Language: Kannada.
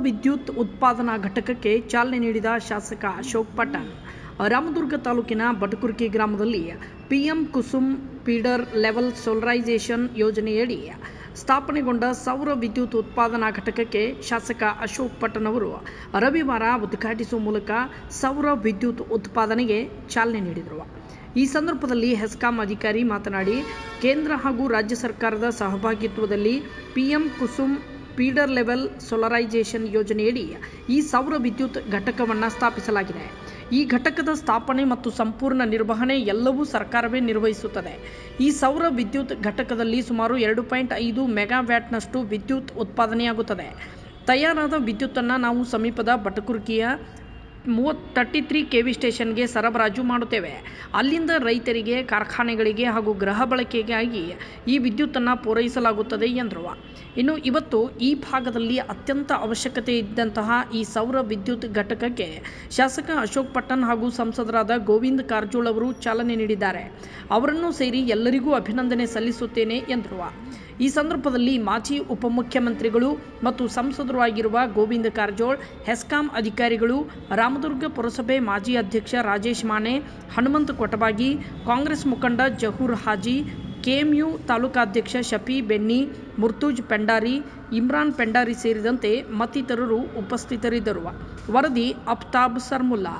ವಿದ್ಯುತ್ ಉತ್ಪಾದನಾ ಘಟಕಕ್ಕೆ ಚಾಲನೆ ನೀಡಿದ ಶಾಸಕ ಅಶೋಕ್ ಪಟ್ಟಣ್. ರಾಮದುರ್ಗ ತಾಲೂಕಿನ ಬಟಕುರ್ಕಿ ಗ್ರಾಮದಲ್ಲಿ PM Kusum feeder level solarisation ಯೋಜನೆಯಡಿ ಸ್ಥಾಪನೆಗೊಂಡ ಸೌರ ವಿದ್ಯುತ್ ಉತ್ಪಾದನಾ ಘಟಕಕ್ಕೆ ಶಾಸಕ ಅಶೋಕ್ ಪಟ್ಟಣ್ ಅವರು ರವಿವಾರ ಉದ್ಘಾಟಿಸುವ ಮೂಲಕ ಸೌರ ವಿದ್ಯುತ್ ಉತ್ಪಾದನೆಗೆ ಚಾಲನೆ ನೀಡಿದರು. ಈ ಸಂದರ್ಭದಲ್ಲಿ ಹೆಸ್ಕಾಂ ಅಧಿಕಾರಿ ಮಾತನಾಡಿ, ಕೇಂದ್ರ ಹಾಗೂ ರಾಜ್ಯ ಸರ್ಕಾರದ ಸಹಭಾಗಿತ್ವದಲ್ಲಿ PM Kusum feeder level solarisation ಯೋಜನೆಯಡಿ ಈ ಸೌರ ವಿದ್ಯುತ್ ಘಟಕವನ್ನು ಸ್ಥಾಪಿಸಲಾಗಿದೆ. ಈ ಘಟಕದ ಸ್ಥಾಪನೆ ಮತ್ತು ಸಂಪೂರ್ಣ ನಿರ್ವಹಣೆ ಎಲ್ಲವೂ ಸರ್ಕಾರವೇ ನಿರ್ವಹಿಸುತ್ತದೆ. ಈ ಸೌರ ವಿದ್ಯುತ್ ಘಟಕದಲ್ಲಿ ಸುಮಾರು 2.5 ಮೆಗಾವ್ಯಾಟ್ನಷ್ಟು ವಿದ್ಯುತ್ ಉತ್ಪಾದನೆಯಾಗುತ್ತದೆ. ತಯಾರಾದ ವಿದ್ಯುತ್ತನ್ನು ನಾವು ಸಮೀಪದ ಬಟಕುರ್ಕಿಯ 33 KV ಸ್ಟೇಷನ್ಗೆ ಸರಬರಾಜು ಮಾಡುತ್ತೇವೆ. ಅಲ್ಲಿಂದ ರೈತರಿಗೆ, ಕಾರ್ಖಾನೆಗಳಿಗೆ ಹಾಗೂ ಗೃಹ ಬಳಕೆಗಾಗಿ ಈ ವಿದ್ಯುತ್ತನ್ನು ಪೂರೈಸಲಾಗುತ್ತದೆ ಎಂದರು. ಇನ್ನು ಇವತ್ತು ಈ ಭಾಗದಲ್ಲಿ ಅತ್ಯಂತ ಅವಶ್ಯಕತೆ ಇದ್ದಂತಹ ಈ ಸೌರ ವಿದ್ಯುತ್ ಘಟಕಕ್ಕೆ ಶಾಸಕ ಅಶೋಕ್ ಪಟ್ಟಣ್ ಹಾಗೂ ಸಂಸದರಾದ ಗೋವಿಂದ ಕಾರಜೋಳ ಅವರು ಚಾಲನೆ ನೀಡಿದ್ದಾರೆ. ಅವರನ್ನು ಸೇರಿ ಎಲ್ಲರಿಗೂ ಅಭಿನಂದನೆ ಸಲ್ಲಿಸುತ್ತೇನೆ ಎಂದರು. ಈ ಸಂದರ್ಭದಲ್ಲಿ ಮಾಜಿ ಉಪಮುಖ್ಯಮಂತ್ರಿಗಳು ಮತ್ತು ಸಂಸದರು ಆಗಿರುವ ಗೋವಿಂದ ಕಾರಜೋಳ, ಹೆಸ್ಕಾಂ ಅಧಿಕಾರಿಗಳು, ರಾಮದುರ್ಗ ಪುರಸಭೆ ಮಾಜಿ ಅಧ್ಯಕ್ಷ ರಾಜೇಶ್ ಮಾನೆ, ಹನುಮಂತ ಕೊಟಬಾಗಿ, ಕಾಂಗ್ರೆಸ್ ಮುಖಂಡ ಜಹೂರ್ ಹಾಜಿ, KMU ತಾಲೂಕಾಧ್ಯಕ್ಷ ಶಫಿ ಬೆನ್ನಿ, ಮುರ್ತುಜ್ ಪೆಂಡಾರಿ, ಇಮ್ರಾನ್ ಪೆಂಡಾರಿ ಸೇರಿದಂತೆ ಮತ್ತಿತರರು ಉಪಸ್ಥಿತರಿದ್ದರು. ವರದಿ ಅಫ್ತಾಬ್ ಸರ್ಮುಲ್ಲಾ.